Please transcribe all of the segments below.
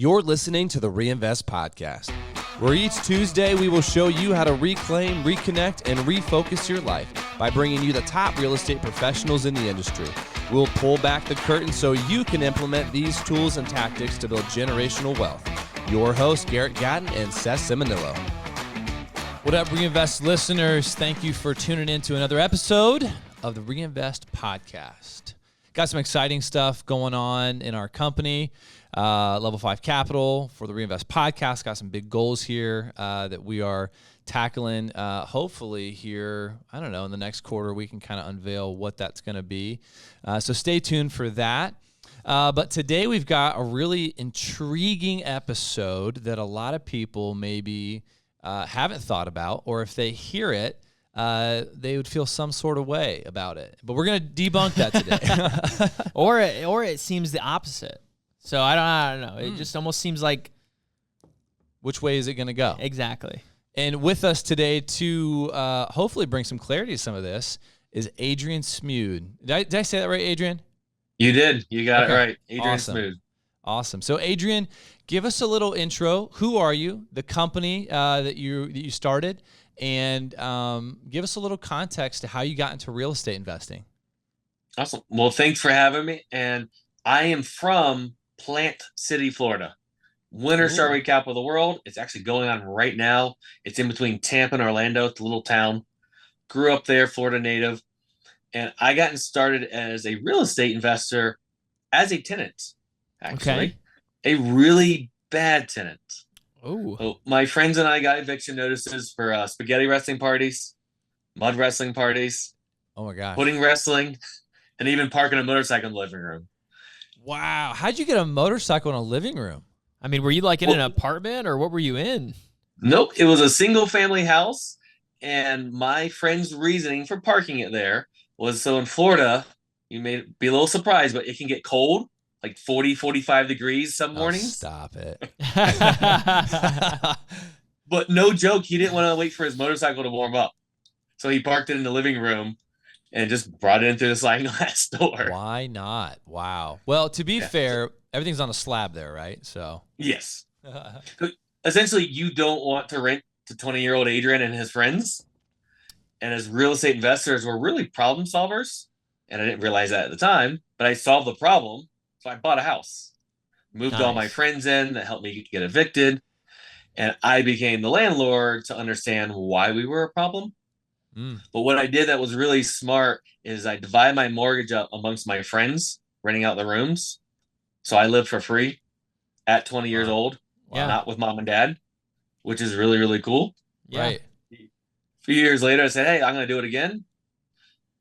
You're listening to the Reinvest Podcast, where each Tuesday we will show you how to reclaim, reconnect, and refocus your life by bringing you the top real estate professionals in the industry. We'll pull back the curtain so you can implement these tools and tactics to build generational wealth. Your hosts, Garrett Gatton and Seth Ciminillo. What up, Reinvest listeners? Thank you for tuning in to another episode of the Reinvest Podcast. Got some exciting stuff going on in our company. Level 5 Capital for the Reinvest Podcast. Got some big goals here that we are tackling. Hopefully here, I don't know, in the next quarter, we can kind of unveil what that's going to be. So stay tuned for that. But today we've got a really intriguing episode that a lot of people maybe haven't thought about, or if they hear it, they would feel some sort of way about it. But we're going to debunk that today. or it seems the opposite. So I don't know. It just almost seems like, which way is it going to go? Exactly. And with us today to hopefully bring some clarity to some of this is Adrian Smude. Did I say that right, Adrian? You did. You got it right. Adrian Awesome. Smude. Awesome. So Adrian, give us a little intro. Who are you? The company that you started, and give us a little context to how you got into real estate investing. Awesome. Well, thanks for having me. And I am from Plant City, Florida. Winter strawberry capital of the world. It's actually going on right now. It's in between Tampa and Orlando. It's a little town. Grew up there, Florida native. And I got started as a real estate investor as a tenant, actually. Okay. A really bad tenant. Oh. So my friends and I got eviction notices for spaghetti wrestling parties, mud wrestling parties, Oh my gosh. pudding wrestling, and even parking a motorcycle in the living room. Wow. How'd you get a motorcycle in a living room? I mean, were you like in an apartment, or what were you in? Nope, it was a single family house, and my friend's reasoning for parking it there was so in Florida, you may be a little surprised, but it can get cold, like 40, 45 degrees some mornings. Stop it. But no joke, he didn't want to wait for his motorcycle to warm up. So he parked it in the living room and just brought it in through the sliding glass door. Why not? Wow. Well, to be fair, everything's on a slab there, right? So. Yes. Essentially, you don't want to rent to 20-year-old Adrian and his friends. And as real estate investors, we're really problem solvers. And I didn't realize that at the time, but I solved the problem. So I bought a house, moved all my friends in that helped me get evicted. And I became the landlord to understand why we were a problem. But what I did that was really smart is I divided my mortgage up amongst my friends, renting out the rooms. So I lived for free at 20 years old, not with mom and dad, which is really, really cool. Yeah. Right. A few years later, I said, hey, I'm going to do it again.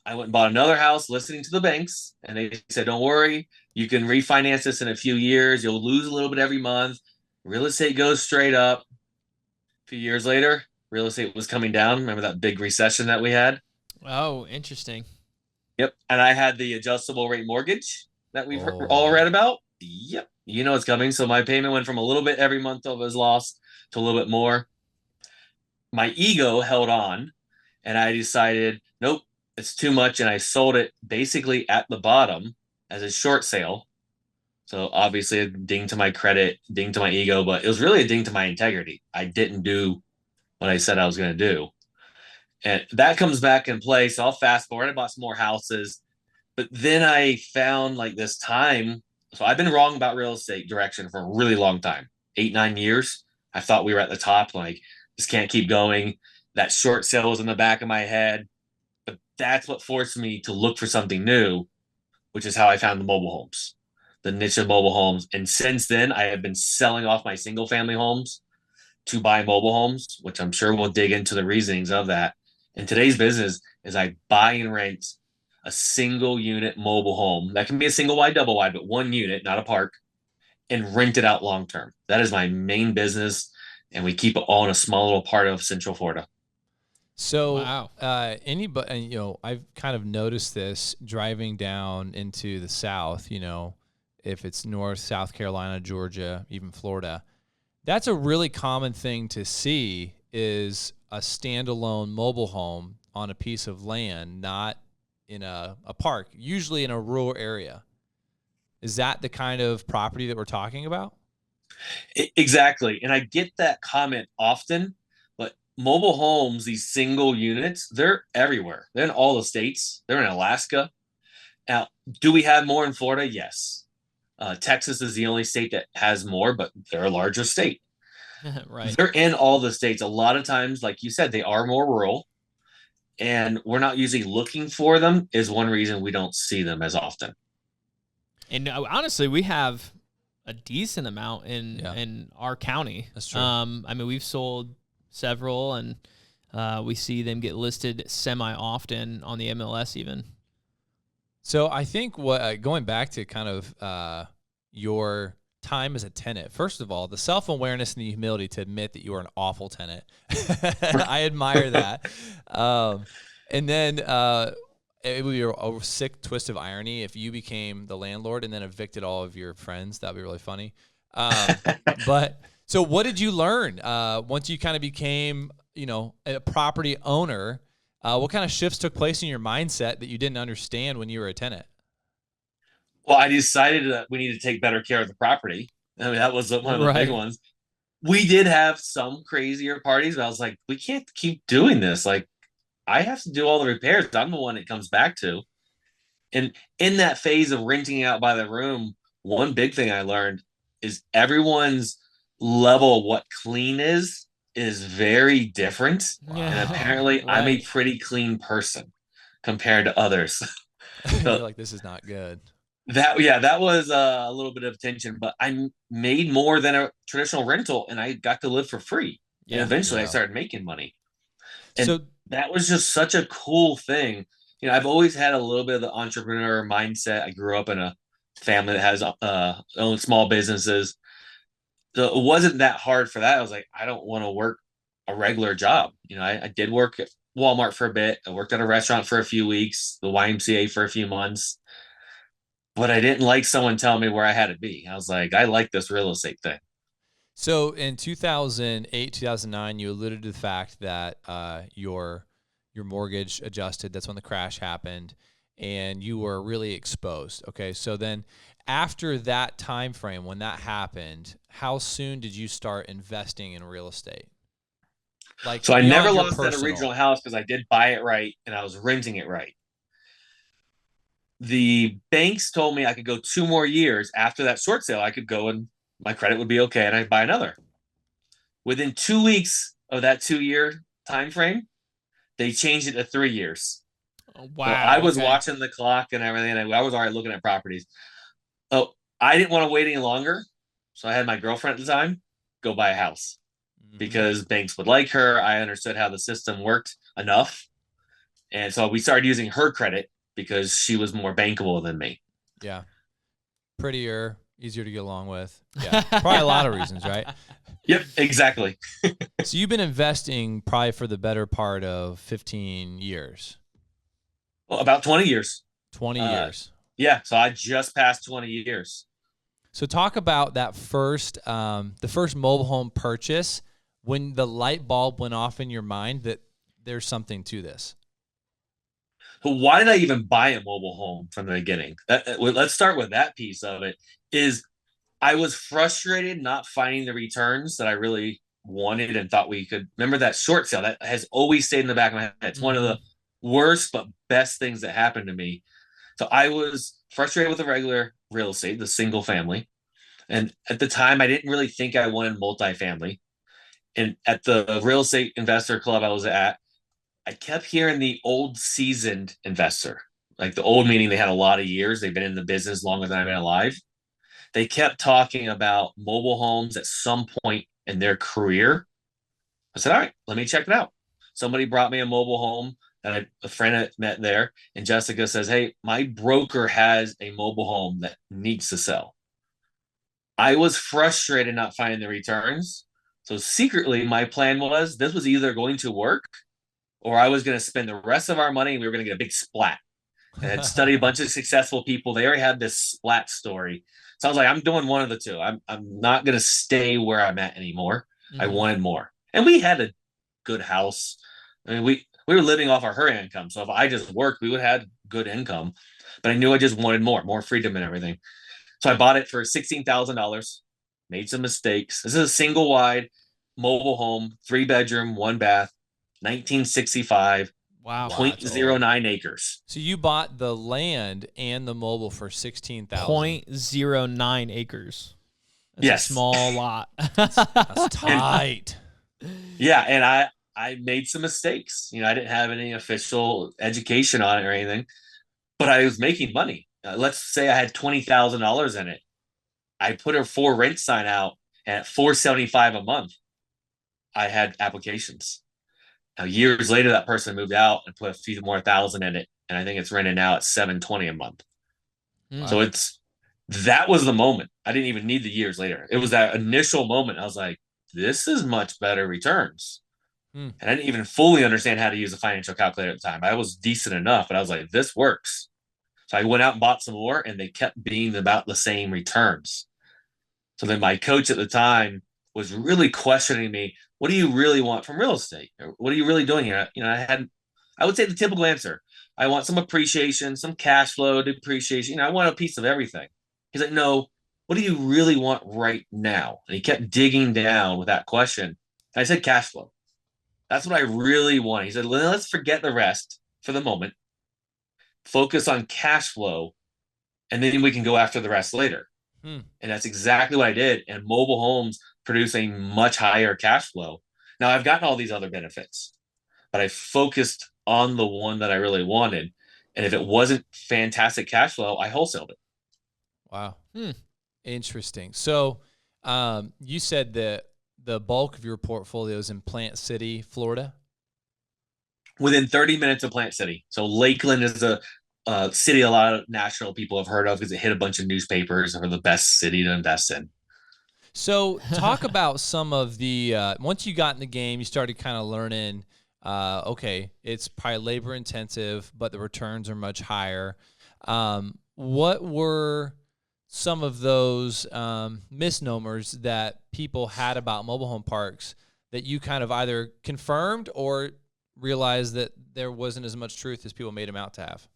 I went and bought another house listening to the banks. And they said, don't worry, you can refinance this in a few years. You'll lose a little bit every month. Real estate goes straight up. A few years later, real estate was coming down. Remember that big recession that we had? Oh, interesting. Yep. And I had the adjustable rate mortgage that we've all read about. Yep. You know it's coming. So my payment went from a little bit every month of his loss to a little bit more. My ego held on, and I decided, nope, it's too much. And I sold it basically at the bottom as a short sale. So obviously a ding to my credit, ding to my ego, but it was really a ding to my integrity. I didn't do what I said I was going to do. And that comes back in play. So I'll fast forward. I bought some more houses, but then I found like this time. So I've been wrong about real estate direction for a really long time, 8-9 years. I thought we were at the top, like this can't keep going. That short sale was in the back of my head, but that's what forced me to look for something new, which is how I found the mobile homes, the niche of mobile homes. And since then I have been selling off my single family homes to buy mobile homes, which I'm sure we'll dig into the reasonings of that. And today's business is I buy and rent a single unit mobile home. That can be a single wide, double wide, but one unit, not a park, and rent it out long term. That is my main business. And we keep it all in a small little part of Central Florida. So, Wow. anybody, I've kind of noticed this driving down into the South, if it's North, South Carolina, Georgia, even Florida, that's a really common thing to see is a standalone mobile home on a piece of land, not in a park, usually in a rural area. Is that the kind of property that we're talking about? Exactly. And I get that comment often, but mobile homes, these single units, they're everywhere. They're in all the states. They're in Alaska. Now, do we have more in Florida? Yes. Texas is the only state that has more, but they're a larger state. Right. They're in all the states. A lot of times, like you said, they are more rural, and we're not usually looking for them, is one reason we don't see them as often. And honestly, we have a decent amount in our county. That's true. I mean, we've sold several, and we see them get listed semi often on the MLS even. So I think going back to kind of your time as a tenant, first of all, the self-awareness and the humility to admit that you are an awful tenant. I admire that. And then it would be a sick twist of irony if you became the landlord and then evicted all of your friends. That'd be really funny. But so what did you learn once you kind of became, a property owner? What kind of shifts took place in your mindset that you didn't understand when you were a tenant? Well, I decided that we need to take better care of the property. I mean, that was one of the big ones. We did have some crazier parties, but I was like, we can't keep doing this. Like, I have to do all the repairs. I'm the one it comes back to. And in that phase of renting out by the room, one big thing I learned is everyone's level of what clean is very different. Yeah. And apparently I'm a pretty clean person compared to others. You're like, this is not good. That was a little bit of tension, but I made more than a traditional rental, and I got to live for free. Yeah. And eventually I started making money. And so that was just such a cool thing. I've always had a little bit of the entrepreneur mindset. I grew up in a family that has own small businesses. So it wasn't that hard for that. I was like, I don't want to work a regular job. I did work at Walmart for a bit. I worked at a restaurant for a few weeks, the YMCA for a few months. But I didn't like someone telling me where I had to be. I was like, I like this real estate thing. So in 2008, 2009, you alluded to the fact that your mortgage adjusted. That's when the crash happened, and you were really exposed. Okay, so then after that time frame, when that happened, how soon did you start investing in real estate? So I never lost that original house because I did buy it right and I was renting it right. The banks told me I could go 2 more years after that short sale. I could go and my credit would be okay, and I'd buy another. Within 2 weeks of that 2-year time frame, they changed it to 3 years. Oh, wow! So I was watching the clock and everything, and I was already looking at properties. Oh, I didn't want to wait any longer, so I had my girlfriend at the time go buy a house because banks would like her. I understood how the system worked enough, and so we started using her credit because she was more bankable than me. Yeah. Prettier, easier to get along with. Yeah. Probably a lot of reasons, right? Yep, exactly. So you've been investing probably for the better part of 15 years. Well, about 20 years. 20 years. Yeah. So I just passed 20 years. So talk about that first, the first mobile home purchase, when the light bulb went off in your mind that there's something to this. But why did I even buy a mobile home from the beginning? Let's start with that piece of it. Is I was frustrated not finding the returns that I really wanted and thought we could. Remember that short sale that has always stayed in the back of my head. It's one of the worst but best things that happened to me. So I was frustrated with the regular real estate, the single family. And at the time, I didn't really think I wanted multifamily. And at the real estate investor club I was at, I kept hearing the old seasoned investor, like the old meaning they had a lot of years. They've been in the business longer than I've been alive. They kept talking about mobile homes at some point in their career. I said, all right, let me check it out. Somebody brought me a mobile home that a friend had met there. And Jessica says, hey, my broker has a mobile home that needs to sell. I was frustrated not finding the returns. So secretly, my plan was this was either going to work or I was going to spend the rest of our money and we were going to get a big splat. I had studied a bunch of successful people. They already had this splat story. So I was like, I'm doing one of the two. I'm not going to stay where I'm at anymore. I wanted more. And we had a good house. I mean, we were living off her income. So if I just worked, we would have had good income. But I knew I just wanted more freedom and everything. So I bought it for $16,000. made some mistakes. This is a single wide mobile home, 3-bedroom, 1-bath, 1965. Wow. 0.09 acres. So you bought the land and the mobile for $16,000. 0.09 acres. That's Yes. a small lot. That's tight. Yeah, and I made some mistakes. I didn't have any official education on it or anything, but I was making money. Let's say I had $20,000 in it. I put a for rent sign out, and at $475 a month, I had applications. Now, years later, that person moved out and put a few more thousand in it, and I think it's rented now at $720 a month. Wow. So that was the moment. I didn't even need the years later. It was that initial moment. I was like, this is much better returns. And I didn't even fully understand how to use a financial calculator at the time. I was decent enough, but I was like, this works. So I went out and bought some more, and they kept being about the same returns. So then my coach at the time was really questioning me. What do you really want from real estate? What are you really doing here? I would say the typical answer. I want some appreciation, some cash flow, depreciation. I want a piece of everything. He's like, no, what do you really want right now? And he kept digging down with that question. I said, cash flow. That's what I really want. He said, let's forget the rest for the moment. Focus on cash flow, and then we can go after the rest later. And that's exactly what I did. And mobile homes produce a much higher cash flow. Now, I've gotten all these other benefits, but I focused on the one that I really wanted. And if it wasn't fantastic cash flow, I wholesaled it. Wow. Interesting. So you said that the bulk of your portfolio is in Plant City, Florida? Within 30 minutes of Plant City. So Lakeland is a city a lot of national people have heard of because it hit a bunch of newspapers for the best city to invest in. So talk about some of the, once you got in the game, you started kind of learning, okay, it's probably labor intensive, but the returns are much higher. What were some of those misnomers that people had about mobile home parks that you kind of either confirmed or realized that there wasn't as much truth as people made them out to have?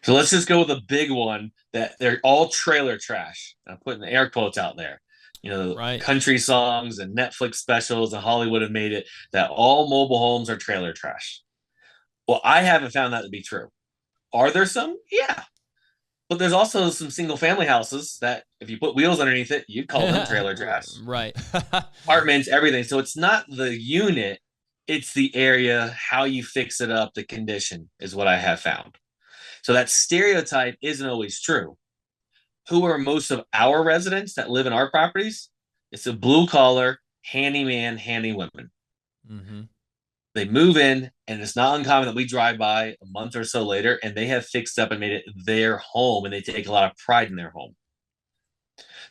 So let's just go with a big one that they're all trailer trash. I'm putting the air quotes out there. Right. Country songs and Netflix specials and Hollywood have made it that all mobile homes are trailer trash. Well, I haven't found that to be true. Are there some? Yeah. But there's also some single family houses that if you put wheels underneath it, you'd call them trailer trash. Right. Apartments, everything. So it's not the unit, it's the area, how you fix it up, the condition is what I have found. So that stereotype isn't always true. Who are most of our residents that live in our properties? It's a blue collar, handyman, handy women. Mm-hmm. They move in, and it's not uncommon that we drive by a month or so later, and they have fixed up and made it their home, and they take a lot of pride in their home.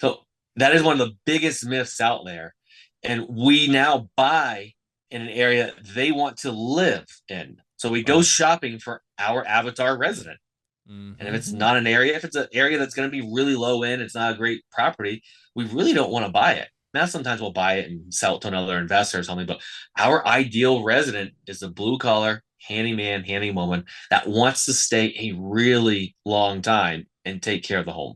So that is one of the biggest myths out there. And we now buy in an area they want to live in. So we go shopping for our avatar resident. Mm-hmm. And if it's not an area, if it's an area that's going to be really low end, it's not a great property, we really don't want to buy it. Now, sometimes we'll buy it and sell it to another investor or something, but our ideal resident is a blue collar, handyman, handy woman that wants to stay a really long time and take care of the home.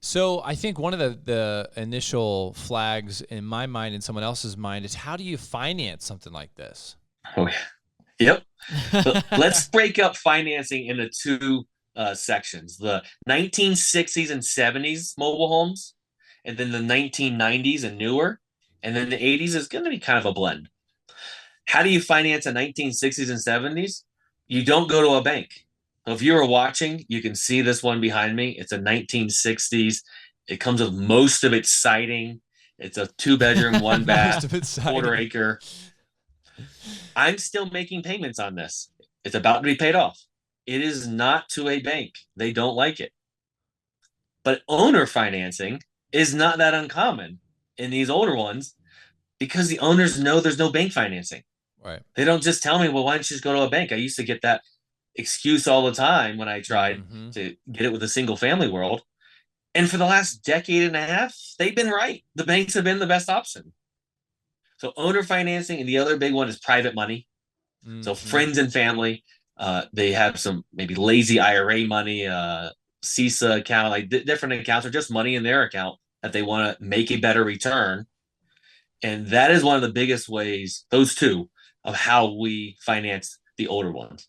So I think one of the initial flags in my mind and someone else's mind is, how do you finance something like this? Oh, yeah. Yep. So let's break up financing into two sections: the 1960s and 70s mobile homes, and then the 1990s and newer, and then the 80s is going to be kind of a blend. How do you finance a 1960s and 70s? You don't go to a bank. So if you were watching, you can see this one behind me. It's a 1960s. It comes with most of its siding. It's a 2-bedroom, 1-bath, quarter-acre. I'm still making payments on this. It's about to be paid off. It is not to a bank. They don't like it. But owner financing is not that uncommon in these older ones because the owners know there's no bank financing. Right. They don't just tell me, well, why don't you just go to a bank? I used to get that excuse all the time when I tried to get it with the single family world. And for the last decade and a half, they've been right. The banks have been the best option. So owner financing, and the other big one is private money. Mm-hmm. So friends and family, they have some maybe lazy IRA money, CISA account, like different accounts, or just money in their account that they want to make a better return. And that is one of the biggest ways, those two, of how we finance the older ones.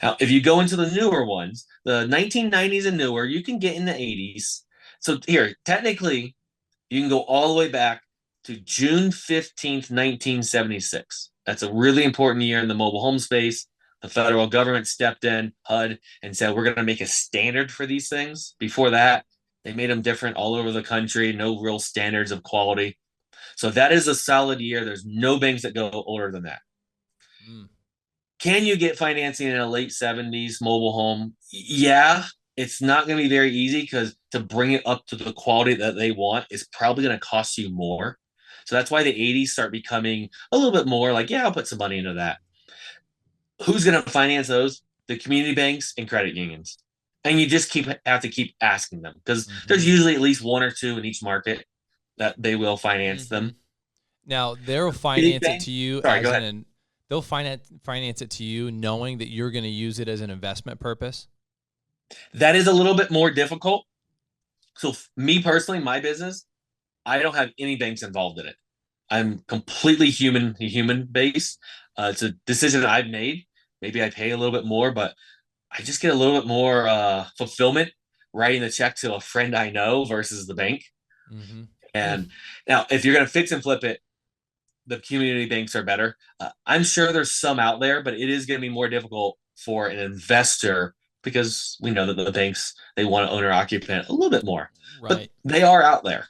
Now, if you go into the newer ones, the 1990s and newer, you can get in the 80s. So here, technically, you can go all the way back to June 15th, 1976. That's a really important year in the mobile home space. The federal government stepped in, HUD, and said, we're going to make a standard for these things. Before that, they made them different all over the country, no real standards of quality. So that is a solid year. There's no banks that go older than that. Mm. Can you get financing in a late 70s mobile home? Yeah, it's not going to be very easy because to bring it up to the quality that they want is probably going to cost you more. So that's why the 80s start becoming a little bit more like, yeah, I'll put some money into that. Who's going to finance those? The community banks and credit unions. And you just have to keep asking them because there's usually at least one or two in each market that they will finance them. Now, they'll finance it to you. Sorry, go ahead. They'll finance it to you knowing that you're going to use it as an investment purpose? That is a little bit more difficult. So me personally, my business, I don't have any banks involved in it. I'm completely human based. It's a decision I've made. Maybe I pay a little bit more, but I just get a little bit more fulfillment writing the check to a friend I know versus the bank. Mm-hmm. And now, if you're going to fix and flip it, the community banks are better. I'm sure there's some out there, but it is going to be more difficult for an investor because we know that the banks, they want to owner occupant a little bit more. Right. But they are out there.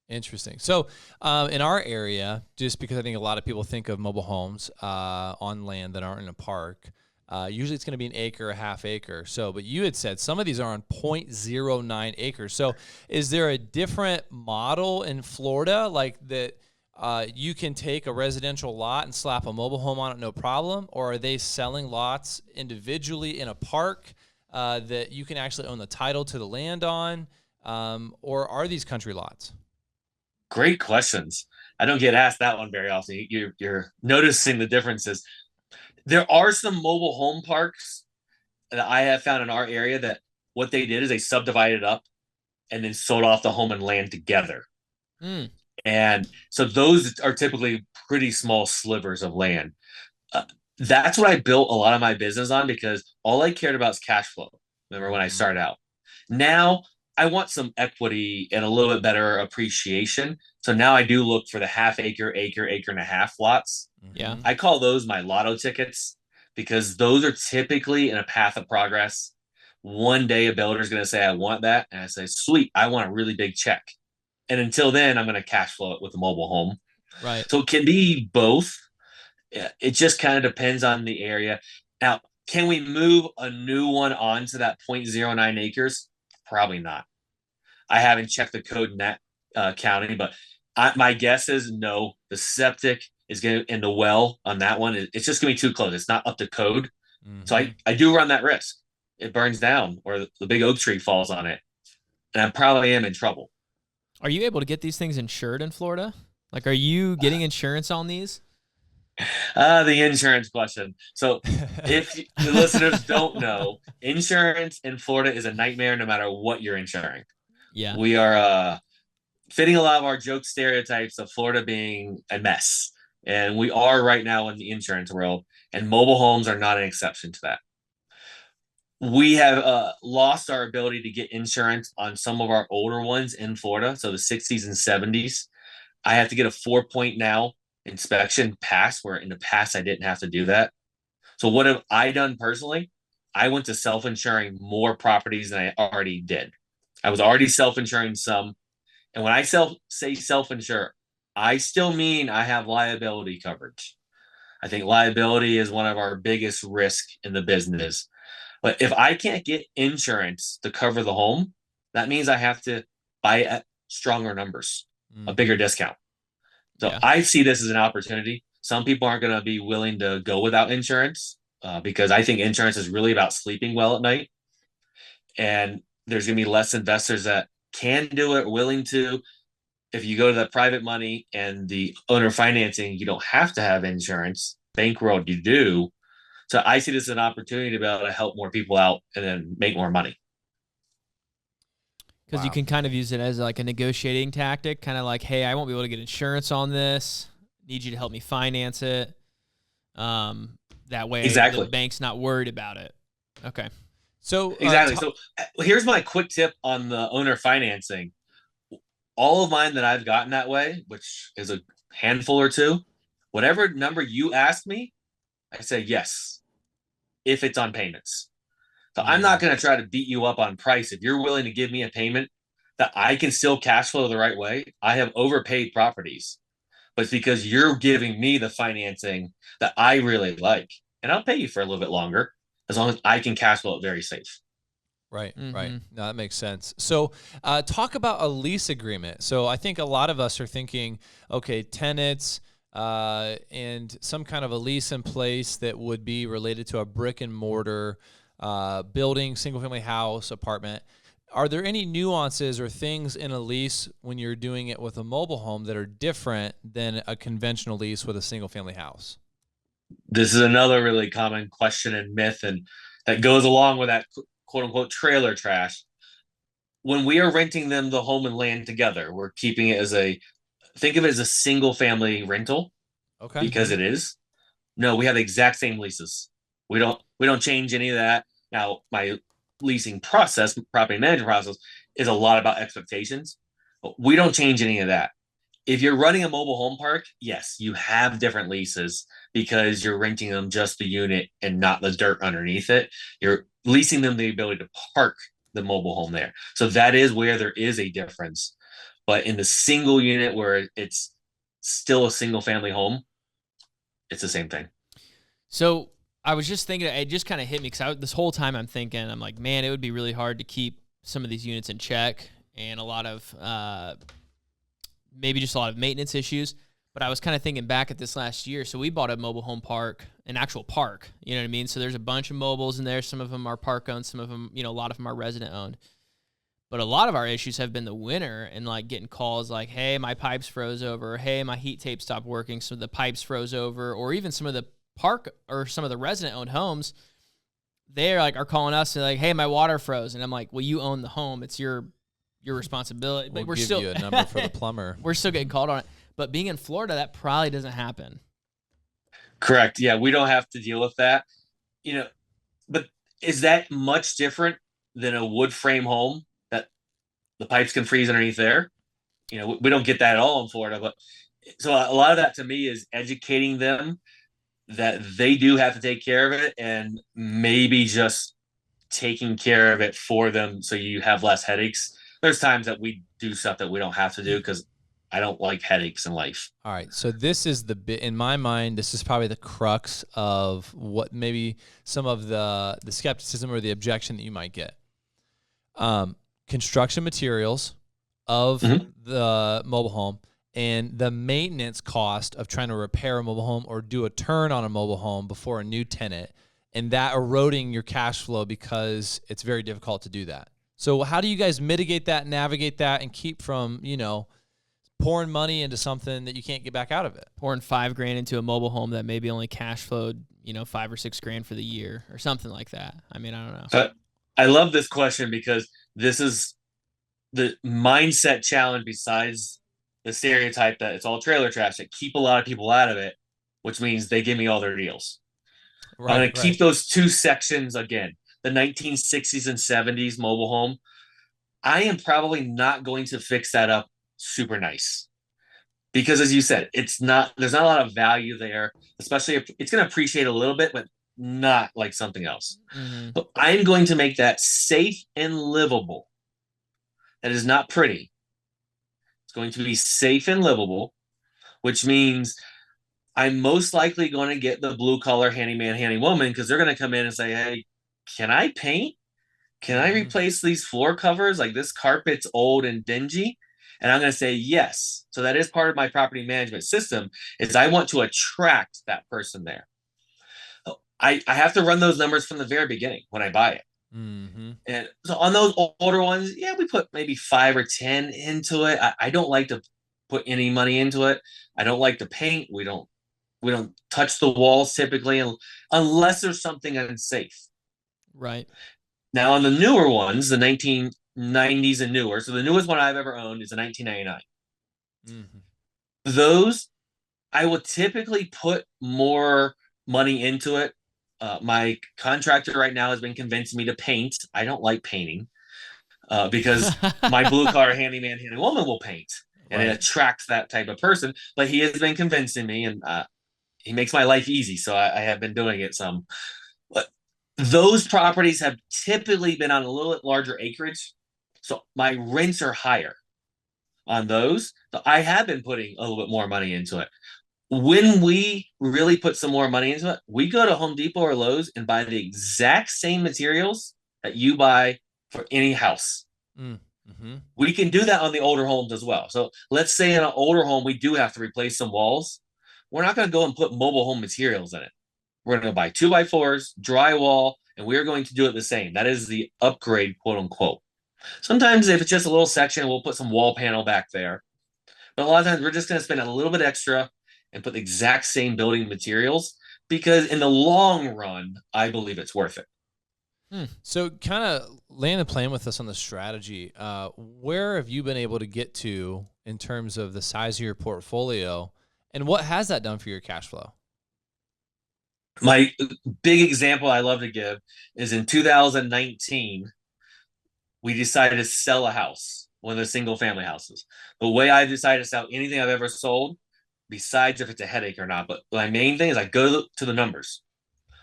Interesting. So in our area, just because I think a lot of people think of mobile homes on land that aren't in a park, usually it's going to be an acre, a half acre. So, but you had said some of these are on 0.09 acres. So is there a different model in Florida like that you can take a residential lot and slap a mobile home on it, no problem? Or are they selling lots individually in a park that you can actually own the title to the land on? Or are these country lots? Great questions. I don't get asked that one very often. You're noticing the differences. There are some mobile home parks that I have found in our area that what they did is they subdivided up and then sold off the home and land together. Mm. And so those are typically pretty small slivers of land. That's what I built a lot of my business on because all I cared about is cash flow. Remember when I started out? Now I want some equity and a little bit better appreciation. So now I do look for the half acre, acre and a half lots. Yeah. I call those my lotto tickets because those are typically in a path of progress. One day a builder is going to say, I want that. And I say, sweet, I want a really big check. And until then, I'm going to cash flow it with a mobile home. Right. So it can be both. It just kind of depends on the area. Now, can we move a new one onto that 0.09 acres? Probably not. I haven't checked the code in that county, but my guess is no. The septic is going to, and the well on that one, it's just going to be too close. It's not up to code. Mm-hmm. So I do run that risk. It burns down or the big oak tree falls on it. And I probably am in trouble. Are you able to get these things insured in Florida? Like, are you getting insurance on these? The insurance question. So if the listeners don't know, insurance in Florida is a nightmare no matter what you're insuring. Yeah. We are fitting a lot of our joke stereotypes of Florida being a mess. And we are right now in the insurance world, and mobile homes are not an exception to that. We have lost our ability to get insurance on some of our older ones in Florida. So the 60s and 70s, I have to get a 4-point now inspection pass, where in the past I didn't have to do that. So what have I done personally? I went to self-insuring more properties than I already did. I was already self-insuring some. And when I say self-insure, I still mean I have liability coverage. I think liability is one of our biggest risks in the business. But if I can't get insurance to cover the home, that means I have to buy at stronger numbers, a bigger discount. So yeah. I see this as an opportunity. Some people aren't going to be willing to go without insurance because I think insurance is really about sleeping well at night. And there's going to be less investors that can do it, willing to. If you go to the private money and the owner financing, you don't have to have insurance. Bank world, you do. So I see this as an opportunity to be able to help more people out and then make more money. Because you can kind of use it as like a negotiating tactic, kind of like, hey, I won't be able to get insurance on this. Need you to help me finance it. That way the bank's not worried about it. Okay. So exactly. So here's my quick tip on the owner financing. All of mine that I've gotten that way, which is a handful or two, whatever number you ask me, I say yes, if it's on payments. So I'm not going to try to beat you up on price. If you're willing to give me a payment that I can still cash flow the right way, I have overpaid properties. But it's because you're giving me the financing that I really like. And I'll pay you for a little bit longer as long as I can cash flow it very safe. Right, right. No, that makes sense. So talk about a lease agreement. So I think a lot of us are thinking, okay, tenants and some kind of a lease in place that would be related to a brick and mortar building, single-family house, apartment. Are there any nuances or things in a lease when you're doing it with a mobile home that are different than a conventional lease with a single-family house? This is another really common question and myth, and that goes along with that quote-unquote trailer trash. When we are renting them the home and land together, we're keeping it as think of it as a single-family rental. Okay. Because it is. No, we have the exact same leases. We don't change any of that. Now, my leasing process, property management process, is a lot about expectations, but we don't change any of that. If you're running a mobile home park, yes, you have different leases because you're renting them just the unit and not the dirt underneath it. You're leasing them the ability to park the mobile home there. So that is where there is a difference. But in the single unit where it's still a single family home, it's the same thing. So I was just thinking, it just kind of hit me because this whole time I'm thinking, I'm like, man, it would be really hard to keep some of these units in check and a lot of maybe just a lot of maintenance issues. But I was kind of thinking back at this last year. So we bought a mobile home park, an actual park, you know what I mean? So there's a bunch of mobiles in there. Some of them are park owned, some of them, a lot of them are resident owned. But a lot of our issues have been the winter and like getting calls like, hey, my pipes froze over. Hey, my heat tape stopped working. So the pipes froze over. Or even some of the park or some of the resident owned homes, they're like, are calling us and like, hey, my water froze. And I'm like, well, you own the home. It's your responsibility. But we'll give you a number for the plumber. We're still getting called on it. But being in Florida, that probably doesn't happen. Correct. Yeah, we don't have to deal with that. But is that much different than a wood frame home that the pipes can freeze underneath there? We don't get that at all in Florida. But so a lot of that to me is educating them that they do have to take care of it and maybe just taking care of it for them so you have less headaches. There's times that we do stuff that we don't have to do because I don't like headaches in life. All right. So this is in my mind, this is probably the crux of what maybe some of the skepticism or the objection that you might get. Construction materials of the mobile home and the maintenance cost of trying to repair a mobile home or do a turn on a mobile home before a new tenant, and that eroding your cash flow because it's very difficult to do that. So how do you guys mitigate that, navigate that, and keep from, pouring money into something that you can't get back out of it? Pouring $5,000 into a mobile home that maybe only cash flowed, $5,000 or $6,000 for the year or something like that. I mean, I don't know. So I love this question because this is the mindset challenge besides the stereotype that it's all trailer trash that keep a lot of people out of it, which means they give me all their deals. Right, I'm going to keep those two sections again. The 1960s and 70s mobile home, I am probably not going to fix that up super nice because, as you said, there's not a lot of value there, especially if it's going to appreciate a little bit, but not like something else. But I'm going to make that safe and livable. That is not pretty. It's going to be safe and livable, which means I'm most likely going to get the blue collar handyman, handywoman, because they're going to come in and say, hey, can I paint? Can I replace these floor covers? Like, this carpet's old and dingy. And I'm going to say yes. So that is part of my property management system is I want to attract that person there. I have to run those numbers from the very beginning when I buy it. And so on those older ones, yeah, we put maybe 5 or 10 into it. I don't like to put any money into it. I don't like to paint. We don't touch the walls typically unless there's something unsafe. Right. Now on the newer ones, the 1980s 90s and newer. So the newest one I've ever owned is a 1999. Mm-hmm. Those, I will typically put more money into it. My contractor right now has been convincing me to paint. I don't like painting because my blue collar handyman, handywoman will paint, and it attracts that type of person. But he has been convincing me, and he makes my life easy. So I have been doing it some. But those properties have typically been on a little bit larger acreage. So my rents are higher on those. So I have been putting a little bit more money into it. When we really put some more money into it, we go to Home Depot or Lowe's and buy the exact same materials that you buy for any house. Mm-hmm. We can do that on the older homes as well. So let's say in an older home, we do have to replace some walls. We're not going to go and put mobile home materials in it. We're going to buy 2x4s, drywall, and we're going to do it the same. That is the upgrade, quote unquote. Sometimes if it's just a little section, we'll put some wall panel back there. But a lot of times we're just going to spend a little bit extra and put the exact same building materials because in the long run, I believe it's worth it. So kind of laying the plan with us on the strategy, where have you been able to get to in terms of the size of your portfolio, and what has that done for your cash flow? My big example I love to give is in 2019, we decided to sell a house, one of the single family houses. The way I decided to sell anything I've ever sold, besides if it's a headache or not, but my main thing is I go to the numbers.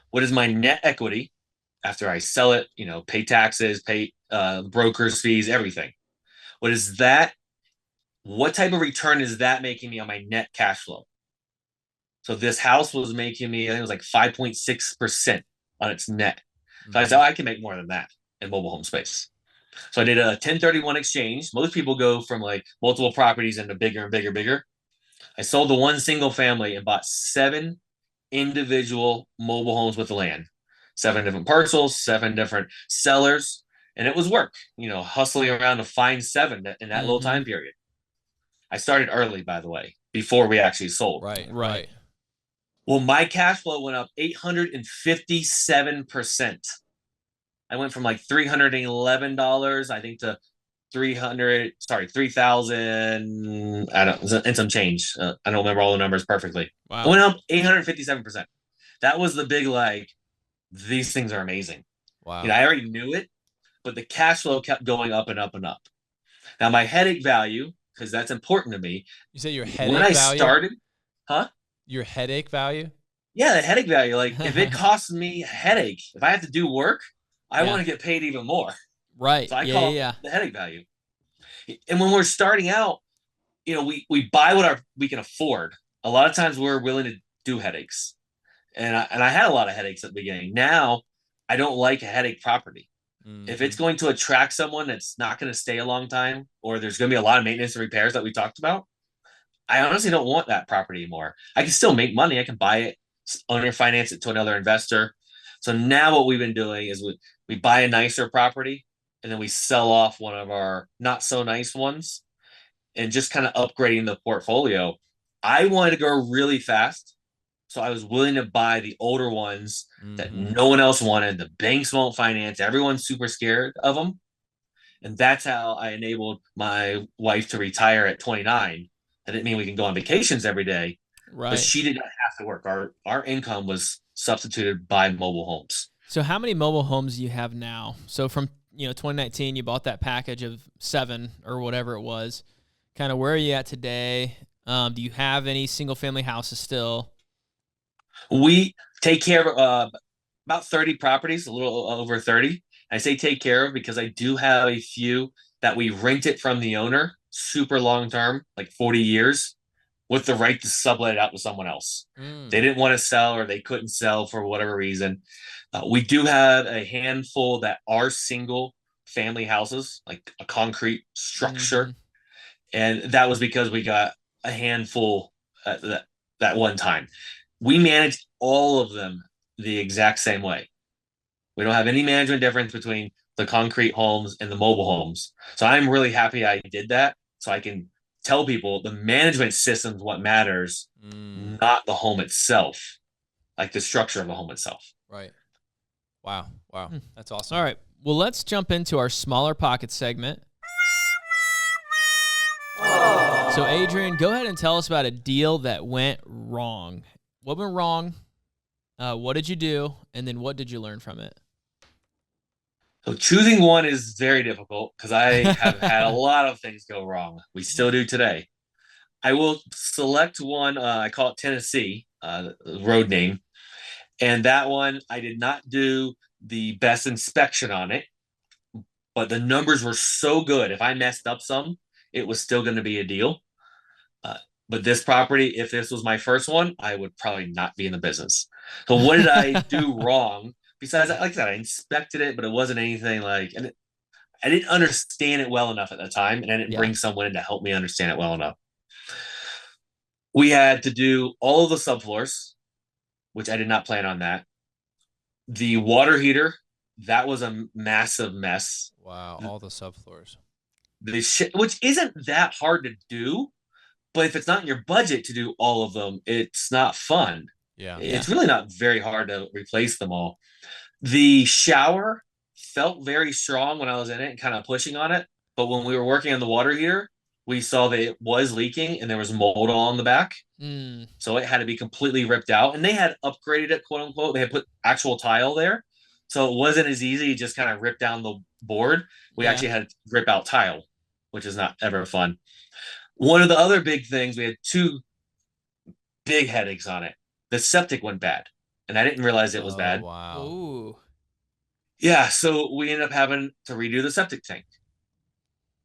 What is my net equity after I sell it, pay taxes, pay brokers fees, everything. What is that? What type of return is that making me on my net cash flow? So this house was making me, I think it was like 5.6% on its net. So I said, I can make more than that in mobile home space. So I did a 1031 exchange. Most people go from like multiple properties into bigger and bigger. I sold the one single family and bought 7 individual mobile homes with the land. 7 different parcels, 7 different sellers, and it was work, hustling around to find 7 in that little time period. I started early, by the way, before we actually sold. Right. Well, my cash flow went up 857%. I went from like $311, I think, to 3,000, I don't know, and some change. I don't remember all the numbers perfectly. Wow. I went up 857%. That was the big, these things are amazing. Wow. I already knew it, but the cash flow kept going up and up and up. Now, my headache value, because that's important to me. You say your headache value? When I value? started, huh? Your headache value? Yeah, the headache value. If it costs me a headache, if I have to do work, I want to get paid even more. Right. So I call it the headache value. And when we're starting out, we buy what we can afford. A lot of times we're willing to do headaches. And I had a lot of headaches at the beginning. Now, I don't like a headache property. If it's going to attract someone that's not going to stay a long time, or there's going to be a lot of maintenance and repairs that we talked about, I honestly don't want that property anymore. I can still make money. I can buy it, owner finance it to another investor. So now what we've been doing is we buy a nicer property, and then we sell off one of our not so nice ones, and just kind of upgrading the portfolio. I wanted to go really fast, so I was willing to buy the older ones that no one else wanted. The banks won't finance. Everyone's super scared of them. And that's how I enabled my wife to retire at 29. That didn't mean we can go on vacations every day, but she did not have to work. Our income was substituted by mobile homes. So how many mobile homes do you have now? So from 2019, you bought that package of 7 or whatever it was. Kind of where are you at today? Do you have any single family houses still? We take care of about 30 properties, a little over 30. I say take care of because I do have a few that we rent it from the owner, super long term, like 40 years, with the right to sublet it out to someone else. They didn't want to sell, or they couldn't sell for whatever reason. We do have a handful that are single family houses, like a concrete structure. And that was because we got a handful at that one time. We manage all of them the exact same way. We don't have any management difference between the concrete homes and the mobile homes. So I'm really happy I did that, so I can tell people the management system is what matters, not the home itself, like the structure of the home itself. Right. Wow. That's awesome. All right. Well, let's jump into our smaller pocket segment. So, Adrian, go ahead and tell us about a deal that went wrong. What went wrong? What did you do? And then what did you learn from it? So choosing one is very difficult because I have had a lot of things go wrong. We still do today. I will select one. I call it Tennessee, the road name. And that one, I did not do the best inspection on it, but the numbers were so good. If I messed up some, it was still going to be a deal. But this property, if this was my first one, I would probably not be in the business. So what did I do wrong? Besides, like I said, I inspected it, but it wasn't anything like, and I didn't understand it well enough at the time, and I didn't bring someone in to help me understand it well enough. We had to do all of the subfloors, which I did not plan on that. The water heater, that was a massive mess. Wow, all the subfloors. Which isn't that hard to do, but if it's not in your budget to do all of them, it's not fun. Yeah. It's really not very hard to replace them all. The shower felt very strong when I was in it and kind of pushing on it. But when we were working on the water heater, we saw that it was leaking and there was mold all on the back. So it had to be completely ripped out. And they had upgraded it, quote unquote. They had put actual tile there. So it wasn't as easy, just kind of rip down the board. We actually had to rip out tile, which is not ever fun. One of the other big things, we had two big headaches on it. The septic went bad, and I didn't realize it was bad. Wow. Ooh. Yeah, so we ended up having to redo the septic tank.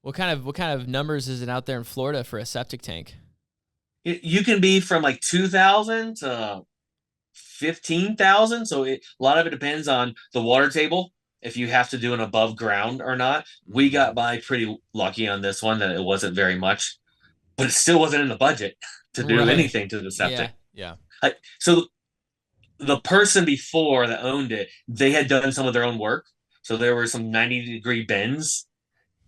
What kind of numbers is it out there in Florida for a septic tank? You can be from like 2,000 to 15,000. So a lot of it depends on the water table. If you have to do an above ground or not. We got by pretty lucky on this one that it wasn't very much, but it still wasn't in the budget to do anything to the septic. Yeah. So the person before that owned it, they had done some of their own work. So there were some 90-degree bends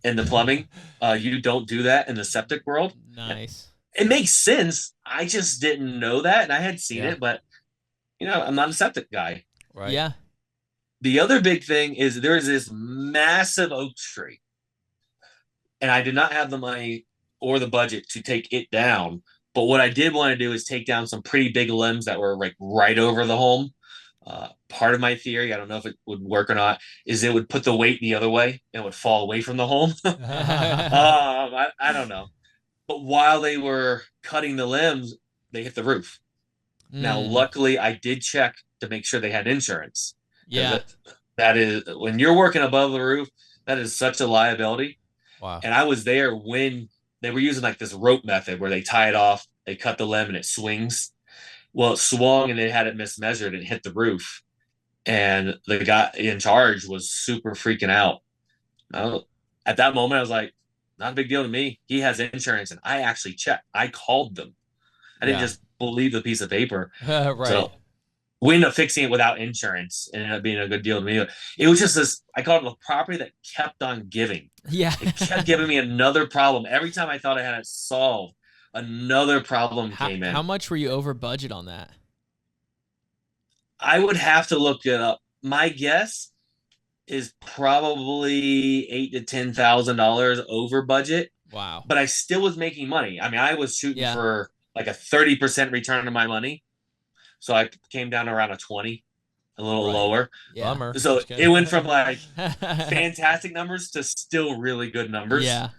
in the plumbing. You don't do that in the septic world. Nice. It makes sense. I just didn't know that, and I had seen it, but I'm not a septic guy. Right. Yeah. The other big thing is there is this massive oak tree, and I did not have the money or the budget to take it down. But what I did want to do is take down some pretty big limbs that were like right over the home. Part of my theory, I don't know if it would work or not, is it would put the weight the other way and it would fall away from the home. I don't know. But while they were cutting the limbs, they hit the roof. Now, luckily, I did check to make sure they had insurance. Yeah. That is, when you're working above the roof, that is such a liability. Wow. And I was there when they were using like this rope method where they tie it off, they cut the limb and it swings. Well, it swung and they had it mismeasured and hit the roof. And the guy in charge was super freaking out. At that moment, I was like, not a big deal to me. He has insurance. And I actually checked. I called them. I didn't just believe the piece of paper. Right. So we ended up fixing it without insurance. And it ended up being a good deal to me. It was just this, I called it a property that kept on giving. Yeah. It kept giving me another problem. Every time I thought I had it solved, another problem came in. How much were you over budget on that? I would have to look it up. My guess is probably $8,000 to $10,000 over budget. Wow. But I still was making money. I mean, I was shooting for like a 30% return on my money. So I came down around a 20, a little lower. Yeah. Bummer. So it went from like fantastic numbers to still really good numbers. Yeah.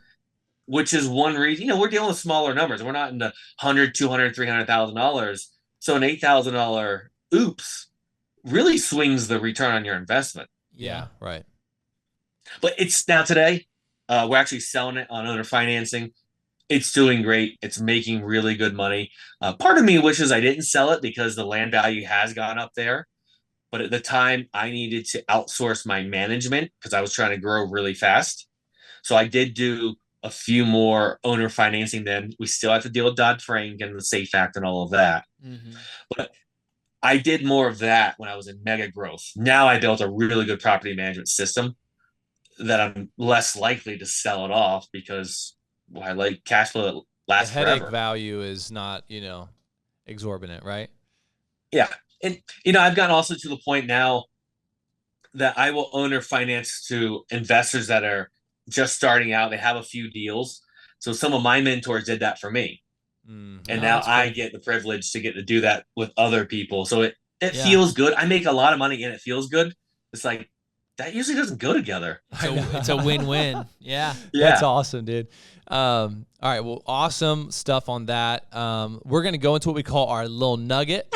Which is one reason, we're dealing with smaller numbers. We're not in the $100,000, $200,000, $300,000. So an $8,000 oops really swings the return on your investment. Yeah. Right. But it's now today, we're actually selling it on owner financing. It's doing great. It's making really good money. Part of me wishes I didn't sell it because the land value has gone up there. But at the time, I needed to outsource my management because I was trying to grow really fast. So I did do a few more owner financing. Then we still have to deal with Dodd-Frank and the SAFE Act and all of that. Mm-hmm. But I did more of that when I was in mega growth. Now I built a really good property management system that I'm less likely to sell it off because I like cash flow that lasts the headache forever. value is not, exorbitant, right? Yeah. And, I've gotten also to the point now, that I will owner finance to investors that are just starting out. They have a few deals. So some of my mentors did that for me. And now I cool. get the privilege to get to do that with other people. So it Yeah. feels good. I make a lot of money and it feels good. It's like that usually doesn't go together. It's a win-win. Yeah. That's awesome, dude. All right. Well, awesome stuff on that. We're going to go into what we call our little nugget.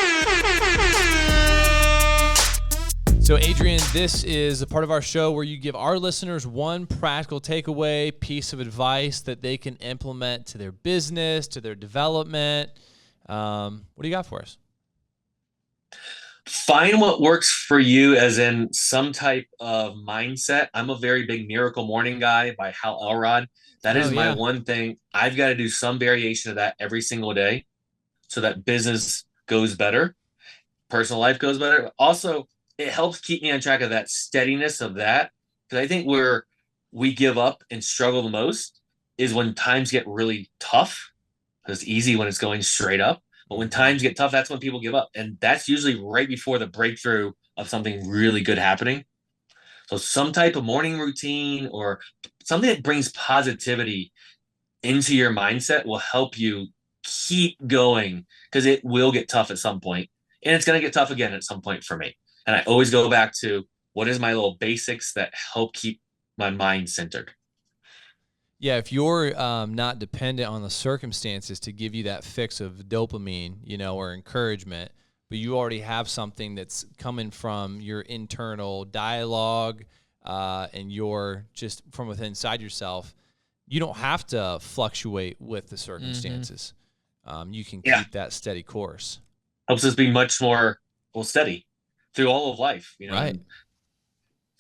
So, Adrian, this is a part of our show where you give our listeners one practical takeaway, piece of advice that they can implement to their business, to their development. What do you got for us? Find what works for you, as in some type of mindset. I'm a very big Miracle Morning guy by Hal Elrod. That is my one thing. I've got to do some variation of that every single day so that business goes better, personal life goes better. Also, it helps keep me on track of that steadiness of that. Because I think where we give up and struggle the most is when times get really tough. It's easy when it's going straight up. But when times get tough, that's when people give up. And that's usually right before the breakthrough of something really good happening. So some type of morning routine or something that brings positivity into your mindset will help you keep going, because it will get tough at some point. And it's going to get tough again at some point for me. And I always go back to what is my little basics that help keep my mind centered. Yeah, if you're not dependent on the circumstances to give you that fix of dopamine, or encouragement, but you already have something that's coming from your internal dialogue and you're just from within inside yourself, you don't have to fluctuate with the circumstances. You can keep that steady course. Helps us be much more steady through all of life, Right.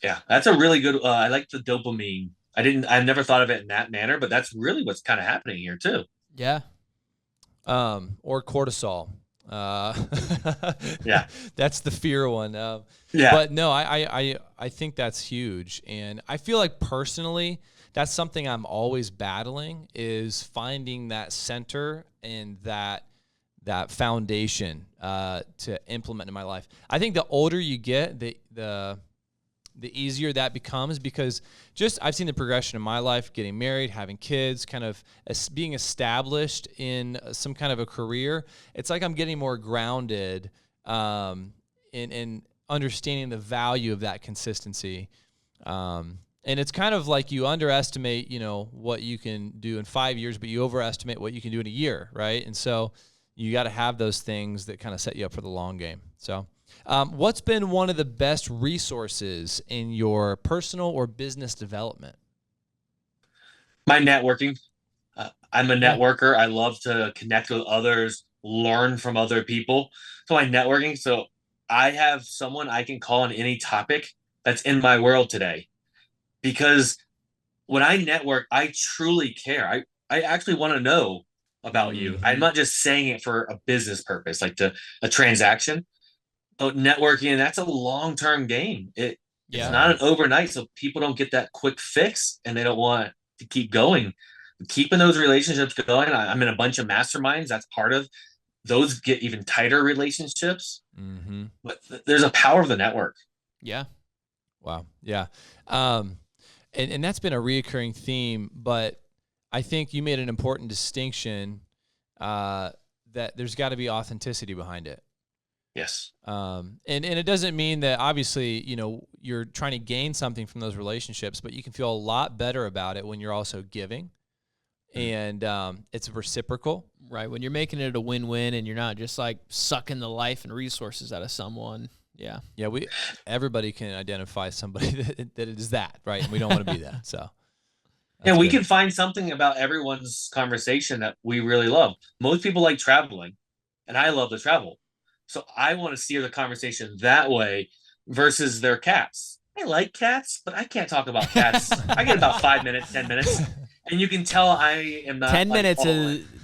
Yeah, that's a really good. I like the dopamine. I've never thought of it in that manner, but that's really what's kind of happening here too. Yeah. Or cortisol. Yeah, that's the fear one. Yeah, but no, I think that's huge, and I feel like personally, that's something I'm always battling, is finding that center and that foundation to implement in my life. I think the older you get, the easier that becomes, because I've seen the progression in my life, getting married, having kids, kind of being established in some kind of a career. It's like I'm getting more grounded in understanding the value of that consistency. And it's kind of like you underestimate, what you can do in 5 years, but you overestimate what you can do in a year, right? And so you got to have those things that kind of set you up for the long game. So what's been one of the best resources in your personal or business development? My networking. I'm a networker. I love to connect with others, learn from other people. So my networking. So I have someone I can call on any topic that's in my world today. Because when I network, I truly care. I actually want to know about you. I'm not just saying it for a business purpose, like a transaction. But networking, that's a long-term game. It's not an overnight, so people don't get that quick fix, and they don't want to keep going. Keeping those relationships going. I'm in a bunch of masterminds. That's part of those. Get even tighter relationships. But there's a power of the network. Yeah. Wow. Yeah. And that's been a reoccurring theme, but I think you made an important distinction that there's got to be authenticity behind it. Yes. And it doesn't mean that obviously, you're trying to gain something from those relationships, but you can feel a lot better about it when you're also giving, and it's reciprocal. Right. When you're making it a win-win and you're not just like sucking the life and resources out of someone. Yeah. Yeah. Everybody can identify somebody that is that, right? And we don't want to be that. So. Yeah, we can find something about everyone's conversation that we really love. Most people like traveling, and I love to travel. So I want to steer the conversation that way versus their cats. I like cats, but I can't talk about cats. I get about 5 minutes, 10 minutes. And you can tell I am not 10 minutes.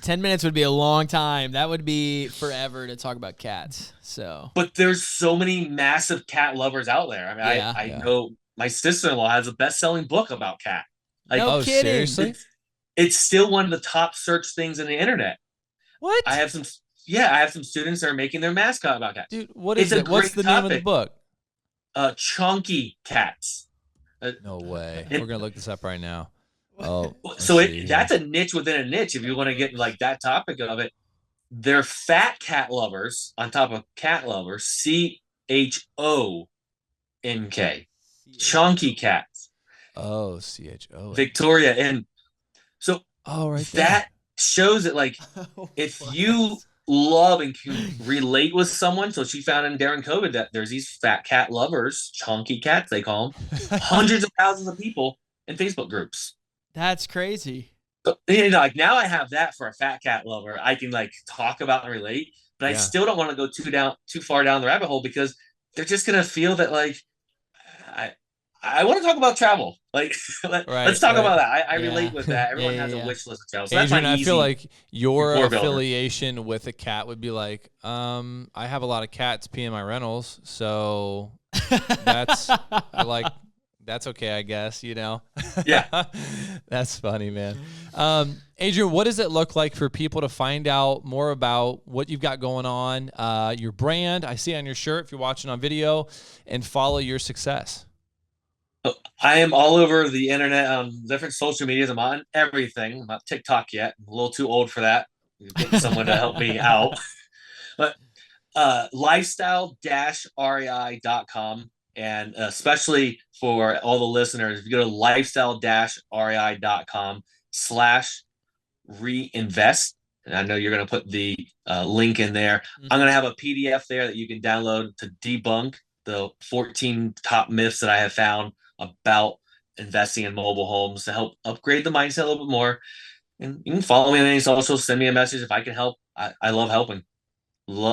10 minutes would be a long time. That would be forever to talk about cats. So, but there's so many massive cat lovers out there. I mean, I know my sister-in-law has a best-selling book about cat. Like, no kidding. Seriously? It's still one of the top search things on the internet. What? I have some students that are making their mascot about cats. Dude, what is it? What's the name of the book? chunky cats. No way. We're gonna look this up right now. Oh, so that's a niche within a niche. If you want to get like that topic of it, they're fat cat lovers on top of cat lovers. CHONK, chunky cats. Oh, CHO. Victoria, and so right that shows it. Like if you love and can relate with someone, so she found in during COVID that there's these fat cat lovers, chunky cats they call them, hundreds of thousands of people in Facebook groups. That's crazy. So, like now I have that for a fat cat lover. I can like talk about and relate, but I still don't want to go too far down the rabbit hole because they're just gonna feel that like I want to talk about travel. Like let's talk about that. I relate with that. Everyone has a wish list of travel. So Adrian, I feel like your affiliation with a cat would be like, I have a lot of cats pee in my rentals, so that's that's okay, I guess, Yeah. That's funny, man. Adrian, what does it look like for people to find out more about what you've got going on, your brand, I see on your shirt if you're watching on video, and follow your success? I am all over the internet on different social medias. I'm on everything. I'm not TikTok yet. I'm a little too old for that. Getting someone to help me out. But lifestyle-rei.com. And especially for all the listeners, if you go to lifestyle-rei.com/reinvest, and I know you're going to put the link in there. Mm-hmm. I'm going to have a PDF there that you can download to debunk the 14 top myths that I have found about investing in mobile homes to help upgrade the mindset a little bit more. And you can follow me on any social, send me a message if I can help. I love helping.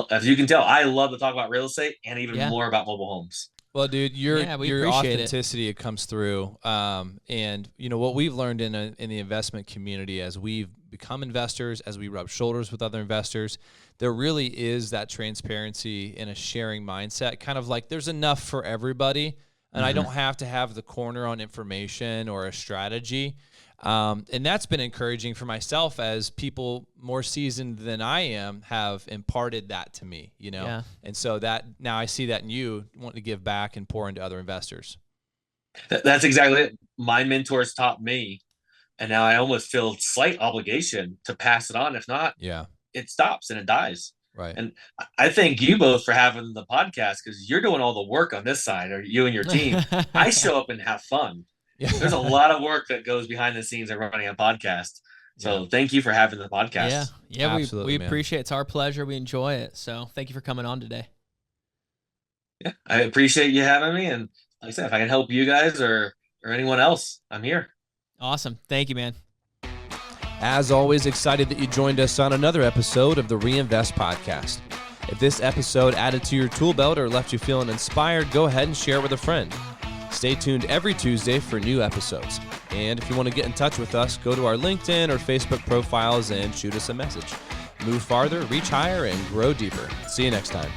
As you can tell, I love to talk about real estate and even more about mobile homes. Well, dude, your authenticity, it comes through. And what we've learned in the investment community as we've become investors, as we rub shoulders with other investors, there really is that transparency and a sharing mindset, kind of like there's enough for everybody. And I don't have to have the corner on information or a strategy. And that's been encouraging for myself as people more seasoned than I am have imparted that to me, Yeah. And so that now I see that in you wanting to give back and pour into other investors. That's exactly it. My mentors taught me, and now I almost feel slight obligation to pass it on. If not, it stops and it dies. Right. And I thank you both for having the podcast because you're doing all the work on this side, or you and your team. I show up and have fun. Yeah. There's a lot of work that goes behind the scenes of running a podcast. So thank you for having the podcast. Yeah, we appreciate it. It's our pleasure. We enjoy it. So thank you for coming on today. Yeah, I appreciate you having me. And like I said, if I can help you guys or anyone else, I'm here. Awesome. Thank you, man. As always, excited that you joined us on another episode of the Reinvest Podcast. If this episode added to your tool belt or left you feeling inspired, go ahead and share it with a friend. Stay tuned every Tuesday for new episodes. And if you want to get in touch with us, go to our LinkedIn or Facebook profiles and shoot us a message. Move farther, reach higher, and grow deeper. See you next time.